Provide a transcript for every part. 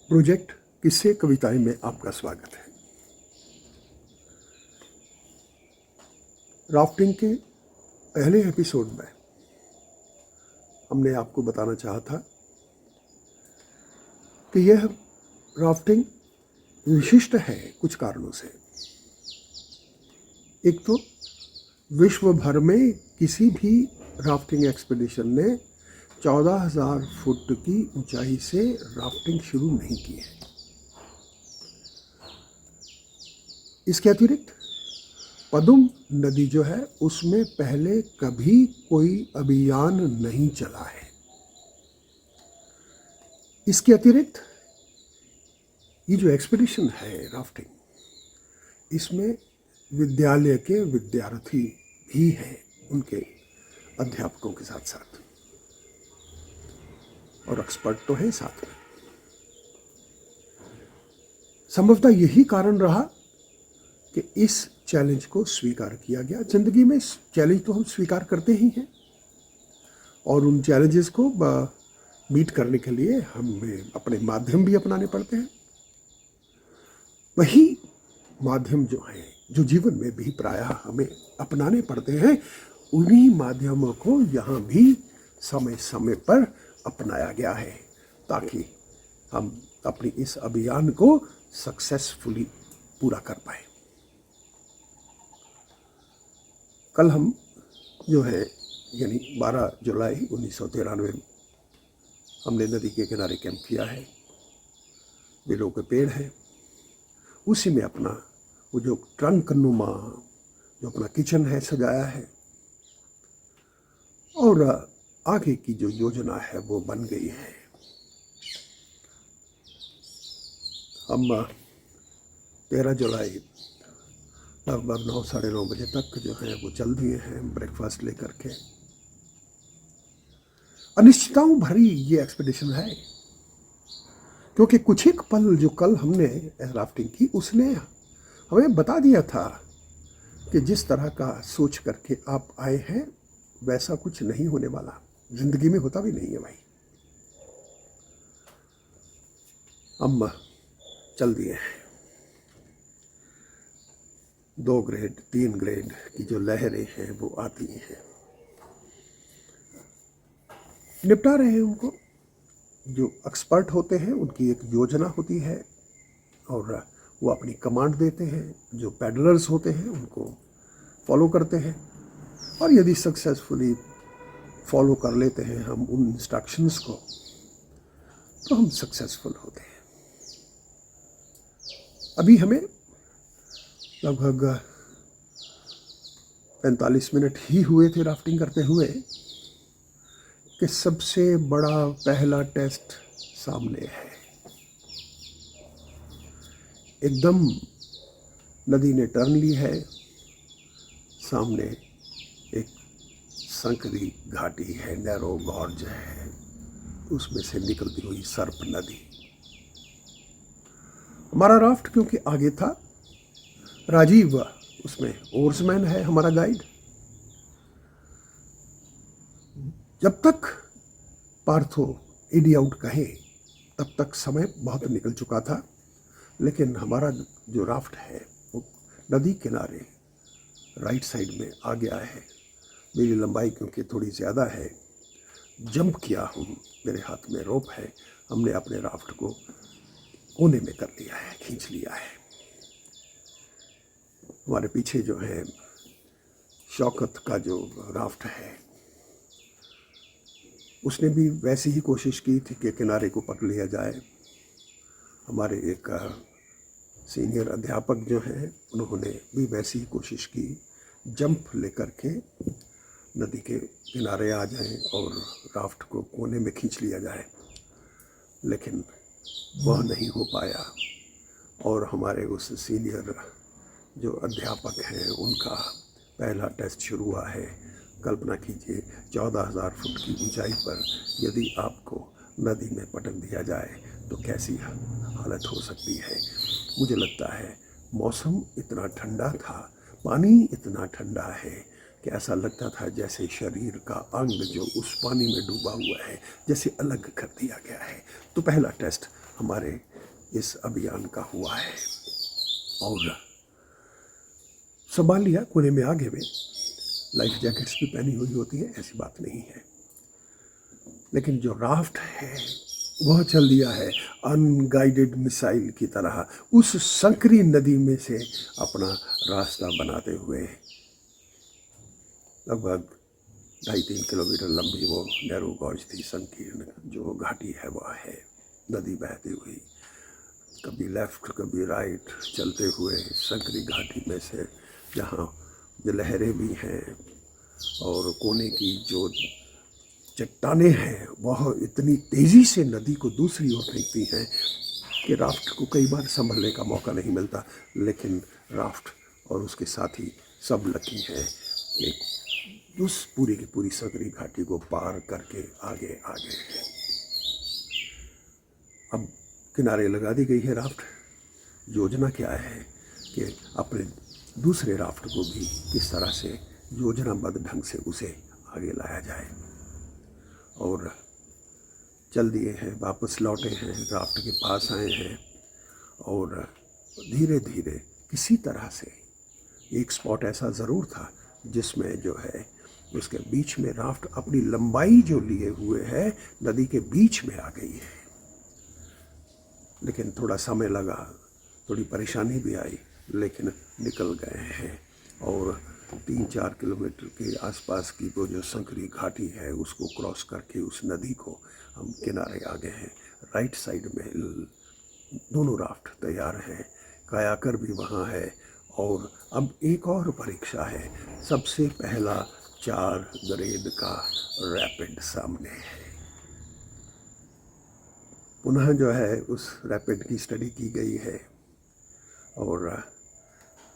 Project किस्से कविताएं में आपका स्वागत है। राफ्टिंग के पहले एपिसोड में हमने आपको बताना चाहा था कि यह राफ्टिंग विशिष्ट है कुछ कारणों से। एक तो विश्व भर में किसी भी राफ्टिंग एक्सपीडिशन ने 14,000 फुट की ऊंचाई से राफ्टिंग शुरू नहीं की है। इसके अतिरिक्त पदुम नदी जो है उसमें पहले कभी कोई अभियान नहीं चला है। इसके अतिरिक्त ये जो एक्सपीडिशन है राफ्टिंग, इसमें विद्यालय के विद्यार्थी भी हैं, उनके अध्यापकों के साथ साथ, और एक्सपर्ट तो है साथ में। संभवतः यही कारण रहा कि इस चैलेंज को स्वीकार किया गया। जिंदगी में चैलेंज तो हम स्वीकार करते ही हैं, और उन चैलेंजेस को मीट करने के लिए हमें अपने माध्यम भी अपनाने पड़ते हैं। वही माध्यम जो है, जो जीवन में भी प्रायः हमें अपनाने पड़ते हैं, उन्हीं माध्यमों को यहाँ भी समय समय पर अपनाया गया है ताकि हम अपनी इस अभियान को सक्सेसफुली पूरा कर पाए। कल हम जो है यानी 12 जुलाई 1993 हमने नदी के किनारे कैंप किया है। बेलों के पेड़ हैं, उसी में अपना वो जो ट्रंक नुमा जो अपना किचन है सजाया है, और आगे की जो योजना है वो बन गई है। हम 13 जुलाई लगभग 9 साढ़े 9 बजे तक जो है वो चल दिए हैं ब्रेकफास्ट लेकर के। अनिश्चितताओं भरी ये एक्सपीडिशन है, क्योंकि कुछ एक पल जो कल हमने राफ्टिंग की उसने हमें बता दिया था कि जिस तरह का सोच करके आप आए हैं वैसा कुछ नहीं होने वाला, जिंदगी में होता भी नहीं है भाई। हम चल दिए हैं। 2 ग्रेड 3 ग्रेड की जो लहरें हैं वो आती हैं, निपटा रहे हैं उनको। जो एक्सपर्ट होते हैं उनकी एक योजना होती है और वो अपनी कमांड देते हैं। जो पैडलर्स होते हैं उनको फॉलो करते हैं, और यदि सक्सेसफुली फॉलो कर लेते हैं हम उन इंस्ट्रक्शंस को तो हम सक्सेसफुल होते हैं। अभी हमें लगभग 45 मिनट ही हुए थे राफ्टिंग करते हुए कि सबसे बड़ा पहला टेस्ट सामने है। एकदम नदी ने टर्न ली है, सामने एक संकरी घाटी है, नैरो गॉर्ज है, उसमें से निकलती हुई सर्प नदी। हमारा राफ्ट क्योंकि आगे था, राजीव उसमें ओर्समैन है, हमारा गाइड। जब तक पार्थो इडी आउट कहे तब तक समय बहुत निकल चुका था, लेकिन हमारा जो राफ्ट है वो नदी किनारे राइट साइड में आ गया है। मेरी लंबाई क्योंकि थोड़ी ज़्यादा है, जंप किया हूँ, मेरे हाथ में रोप है, हमने अपने राफ्ट को कोने में कर लिया है, खींच लिया है। हमारे पीछे जो है शौकत का जो राफ्ट है उसने भी वैसी ही कोशिश की थी कि किनारे को पकड़ लिया जाए। हमारे एक सीनियर अध्यापक जो हैं उन्होंने भी वैसी ही कोशिश की, जंप लेकर के नदी के किनारे आ जाएं और राफ्ट को कोने में खींच लिया जाए, लेकिन वह नहीं हो पाया। और हमारे उस सीनियर जो अध्यापक हैं उनका पहला टेस्ट शुरू हुआ है। कल्पना कीजिए 14,000 फुट की ऊंचाई पर यदि आपको नदी में पटक दिया जाए तो कैसी हालत हो सकती है। मुझे लगता है मौसम इतना ठंडा था, पानी इतना ठंडा है कि ऐसा लगता था जैसे शरीर का अंग जो उस पानी में डूबा हुआ है जैसे अलग कर दिया गया है। तो पहला टेस्ट हमारे इस अभियान का हुआ है। और संभाल लिया, कोने में आगे में लाइफ जैकेट्स भी पहनी हुई होती है, ऐसी बात नहीं है, लेकिन जो राफ्ट है वह चल दिया है अनगाइडेड मिसाइल की तरह उस संकरी नदी में से अपना रास्ता बनाते हुए। लगभग 2.5-3 किलोमीटर लंबी वो नैरो गॉज थी, संकीर्ण जो घाटी है वह है, नदी बहती हुई कभी लेफ्ट कभी राइट चलते हुए संकरी घाटी में से, जहाँ लहरें भी हैं और कोने की जो चट्टानें हैं वह इतनी तेज़ी से नदी को दूसरी ओर फेंकती हैं कि राफ्ट को कई बार संभलने का मौका नहीं मिलता, लेकिन राफ्ट और उसके साथी सब लकी हैं कि उस पूरी की पूरी संकरी घाटी को पार करके आगे आ गए हैं। अब किनारे लगा दी गई है राफ्ट। योजना क्या है कि अपने दूसरे राफ्ट को भी किस तरह से योजनाबद्ध ढंग से उसे आगे लाया जाए। और चल दिए हैं, वापस लौटे हैं, राफ्ट के पास आए हैं और धीरे धीरे किसी तरह से एक स्पॉट ऐसा ज़रूर था जिसमें जो है उसके बीच में राफ्ट अपनी लंबाई जो लिए हुए है नदी के बीच में आ गई है। लेकिन थोड़ा समय लगा, थोड़ी परेशानी भी आई, लेकिन निकल गए हैं और 3-4 किलोमीटर के आसपास की वो जो संकरी घाटी है उसको क्रॉस करके उस नदी को हम किनारे आ गए हैं। राइट साइड में दोनों राफ्ट तैयार हैं, कायाकर भी वहाँ है। और अब एक और परीक्षा है, सबसे पहला 4 ग्रेड का रैपिड सामने है। पुनः जो है उस रैपिड की स्टडी की गई है और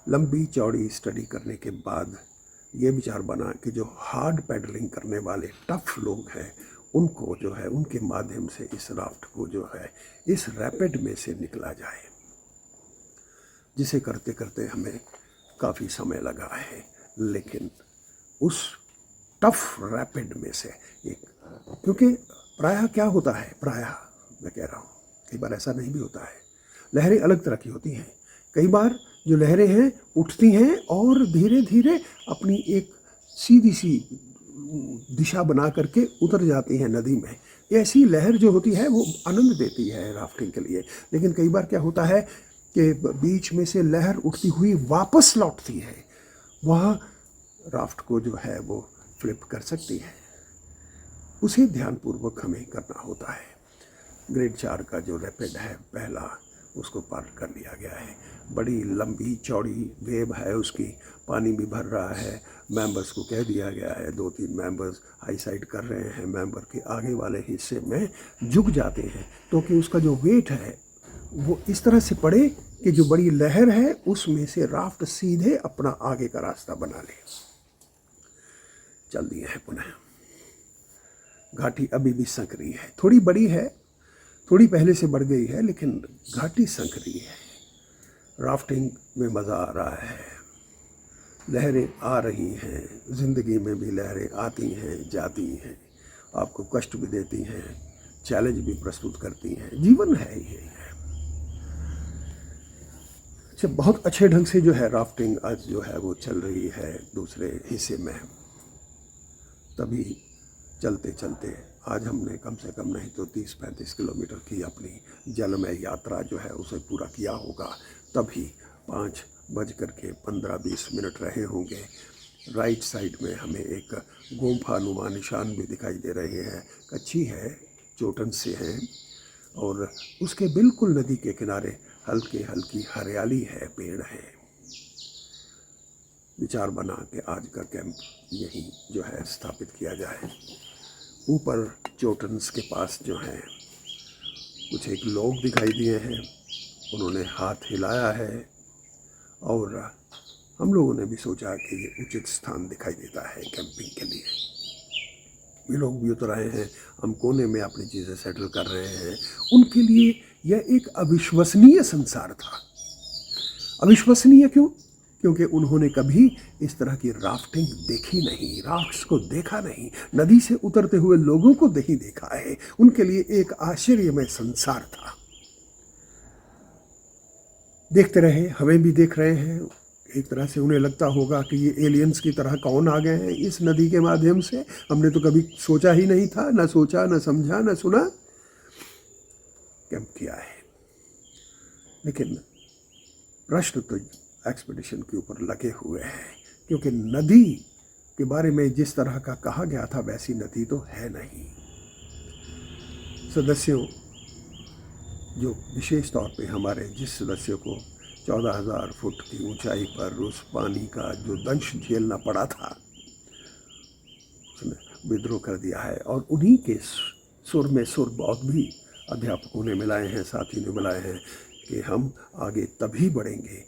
लंबी चौड़ी स्टडी करने के बाद ये विचार बना कि जो हार्ड पैडलिंग करने वाले टफ लोग हैं उनको जो है उनके माध्यम से इस राफ्ट को जो है इस रैपिड में से निकला जाए, जिसे करते करते हमें काफ़ी समय लगा है। लेकिन उस टफ रैपिड में से एक, क्योंकि प्रायः क्या होता है, प्रायः मैं कह रहा हूँ कई बार ऐसा नहीं भी होता है, लहरें अलग तरह की होती हैं। कई बार जो लहरें हैं उठती हैं और धीरे धीरे अपनी एक सीधी सी दिशा बना करके उतर जाती हैं नदी में। ऐसी लहर जो होती है वो आनंद देती है राफ्टिंग के लिए। लेकिन कई बार क्या होता है कि बीच में से लहर उठती हुई वापस लौटती है, वहाँ राफ्ट को जो है वो फ्लिप कर सकती है। उसे ध्यानपूर्वक हमें करना होता है। ग्रेड 4 का जो रैपिड है पहला, उसको पार कर लिया गया है। बड़ी लंबी चौड़ी वेव है उसकी, पानी भी भर रहा है। मेंबर्स को कह दिया गया है, 2-3 मेंबर्स हाई साइड कर रहे हैं, मेंबर के आगे वाले हिस्से में झुक जाते हैं तो कि उसका जो वेट है वो इस तरह से पड़े कि जो बड़ी लहर है उसमें से राफ्ट सीधे अपना आगे का रास्ता बना ले। चल दिए हैं पुनः। घाटी अभी भी संकरी है, थोड़ी बड़ी है, थोड़ी पहले से बढ़ गई है, लेकिन घाटी संकरी है। राफ्टिंग में मज़ा आ रहा है, लहरें आ रही हैं, ज़िंदगी में भी लहरें आती हैं जाती हैं, आपको कष्ट भी देती हैं, चैलेंज भी प्रस्तुत करती हैं, जीवन है ये है। अच्छा, बहुत अच्छे ढंग से जो है राफ्टिंग आज जो है वो चल रही है दूसरे हिस्से में। तभी चलते चलते आज हमने कम से कम नहीं तो 30-35 किलोमीटर की अपनी जलमय यात्रा जो है उसे पूरा किया होगा। तभी 5:15-20 रहे होंगे। राइट साइड में हमें एक गुम्फानुमा निशान भी दिखाई दे रहे हैं, कच्ची है, चोटन से हैं और उसके बिल्कुल नदी के किनारे हल्की हरियाली है, पेड़ है। विचार बना कि आज का कैंप यहीं जो है स्थापित किया जाए। ऊपर चोटन्स के पास जो है कुछ एक लोग दिखाई दिए हैं, उन्होंने हाथ हिलाया है और हम लोगों ने भी सोचा कि ये उचित स्थान दिखाई देता है कैंपिंग के लिए। ये लोग भी उतर आए हैं, हम कोने में अपनी चीज़ें सेटल कर रहे हैं। उनके लिए यह एक अविश्वसनीय संसार था। अविश्वसनीय क्यों? क्योंकि उन्होंने कभी इस तरह की राफ्टिंग देखी नहीं, राफ्ट्स को देखा नहीं, नदी से उतरते हुए लोगों को नहीं देखा है। उनके लिए एक आश्चर्यमय संसार था। देखते रहे, हमें भी देख रहे हैं। एक तरह से उन्हें लगता होगा कि ये एलियंस की तरह कौन आ गए हैं इस नदी के माध्यम से, हमने तो कभी सोचा ही नहीं था, ना सोचा, ना समझा, ना सुना। कैंप किया है, लेकिन प्रश्न तो एक्सपीडिशन के ऊपर लगे हुए हैं, क्योंकि नदी के बारे में जिस तरह का कहा गया था वैसी नदी तो है नहीं। सदस्यों, जो विशेष तौर पे हमारे जिस सदस्यों को 14,000 फुट की ऊंचाई पर उस पानी का जो दंश झेलना पड़ा था, उसने विद्रोह कर दिया है। और उन्हीं के सुर में सुर बहुत भी अध्यापकों ने मिलाए हैं, साथी ने मिलाए हैं कि हम आगे तभी बढ़ेंगे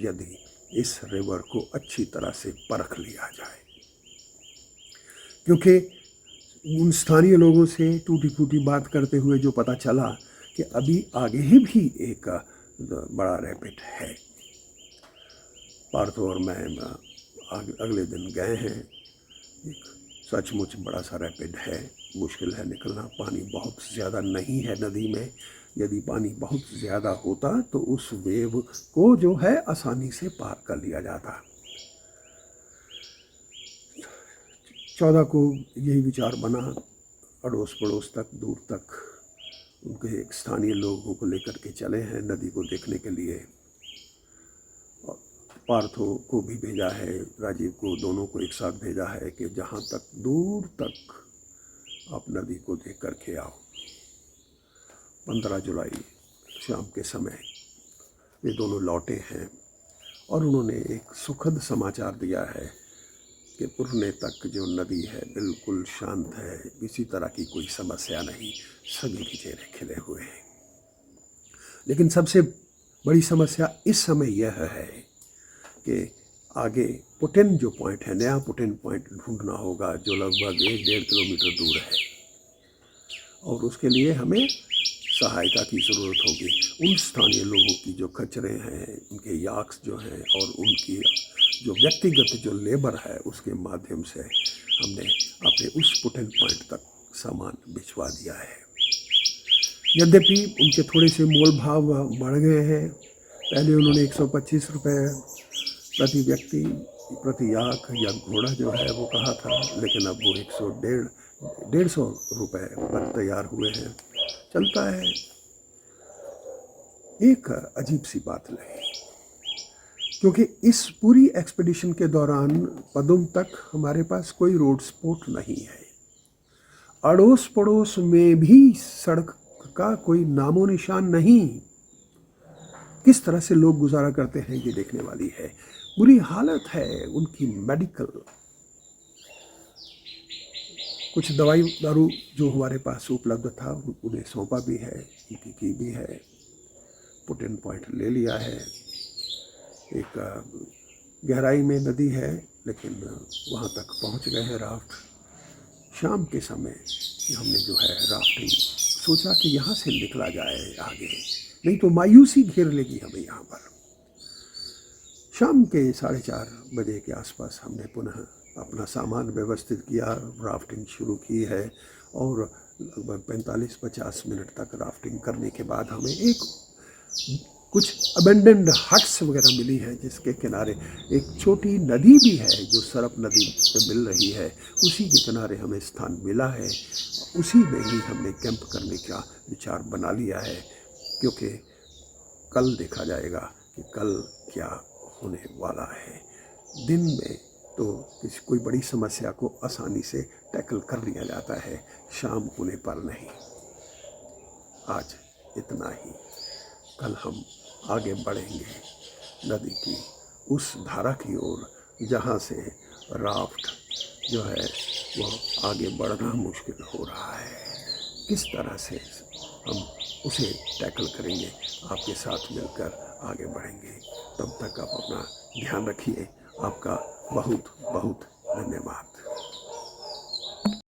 यदि इस रिवर को अच्छी तरह से परख लिया जाए। क्योंकि उन स्थानीय लोगों से टूटी फूटी बात करते हुए जो पता चला कि अभी आगे ही भी एक बड़ा रैपिड है। पार्थो और मैं अगले दिन गए हैं। एक सचमुच बड़ा सा रैपिड है, मुश्किल है निकलना। पानी बहुत ज़्यादा नहीं है नदी में। यदि पानी बहुत ज़्यादा होता तो उस वेव को जो है आसानी से पार कर लिया जाता। 14 को यही विचार बना, अड़ोस पड़ोस तक, दूर तक उनके एक स्थानीय लोगों को लेकर के चले हैं नदी को देखने के लिए। और पार्थो को भी भेजा है, राजीव को, दोनों को एक साथ भेजा है कि जहाँ तक दूर तक आप नदी को देख कर के आओ। 15 जुलाई शाम के समय वे दोनों लौटे हैं और उन्होंने एक सुखद समाचार दिया है कि पुरने तक जो नदी है बिल्कुल शांत है, किसी तरह की कोई समस्या नहीं, सभी के चेहरे खिले हुए हैं। लेकिन सबसे बड़ी समस्या इस समय यह है कि आगे पुटिन जो पॉइंट है, नया पुटिन पॉइंट ढूंढना होगा जो लगभग 1-1.5 किलोमीटर दूर है, और उसके लिए हमें सहायता की ज़रूरत होगी। उन स्थानीय लोगों की जो खच्चरें हैं, उनके याक्स जो हैं, और उनकी जो व्यक्तिगत जो लेबर है, उसके माध्यम से हमने अपने उस पुटिन पॉइंट तक सामान भिजवा दिया है। यद्यपि उनके थोड़े से मोल भाव बढ़ गए हैं। पहले उन्होंने 125 रुपये प्रति व्यक्ति, प्रति याक या घोड़ा जो है वो कहा था, लेकिन अब वो 150 रुपये पर तैयार हुए हैं। चलता है। एक अजीब सी बात लगी, क्योंकि इस पूरी एक्सपीडिशन के दौरान पदुम तक हमारे पास कोई रोड स्पॉट नहीं है। अड़ोस पड़ोस में भी सड़क का कोई नामो निशान नहीं। किस तरह से लोग गुजारा करते हैं ये देखने वाली है। बुरी हालत है उनकी मेडिकल। कुछ दवाई दारू जो हमारे पास उपलब्ध था उन्हें सौंपा भी है, उनकी की भी है। पुटिन पॉइंट ले लिया है। एक गहराई में नदी है, लेकिन वहाँ तक पहुँच गए हैं राफ्ट। शाम के समय हमने जो है राफ्टिंग सोचा कि यहाँ से निकला जाए आगे, नहीं तो मायूसी घेर लेगी हमें यहाँ पर। शाम के 4:30 बजे के आसपास हमने पुनः अपना सामान व्यवस्थित किया, राफ्टिंग शुरू की है, और लगभग 45-50 मिनट तक राफ्टिंग करने के बाद हमें कुछ अबेंडेंड हट्स वगैरह मिली है, जिसके किनारे एक छोटी नदी भी है जो सरप नदी से मिल रही है। उसी के किनारे हमें स्थान मिला है। उसी में ही हमने कैंप करने का विचार बना लिया है, क्योंकि कल देखा जाएगा कि कल क्या होने वाला है। दिन में तो कोई बड़ी समस्या को आसानी से टैकल कर लिया जाता है, शाम होने पर नहीं। आज इतना ही। कल हम आगे बढ़ेंगे नदी की उस धारा की ओर जहाँ से राफ्ट जो है वो आगे बढ़ना मुश्किल हो रहा है। किस तरह से हम उसे टैकल करेंगे, आपके साथ मिलकर आगे बढ़ेंगे। तब तक आप अपना ध्यान रखिए। आपका बहुत बहुत धन्यवाद।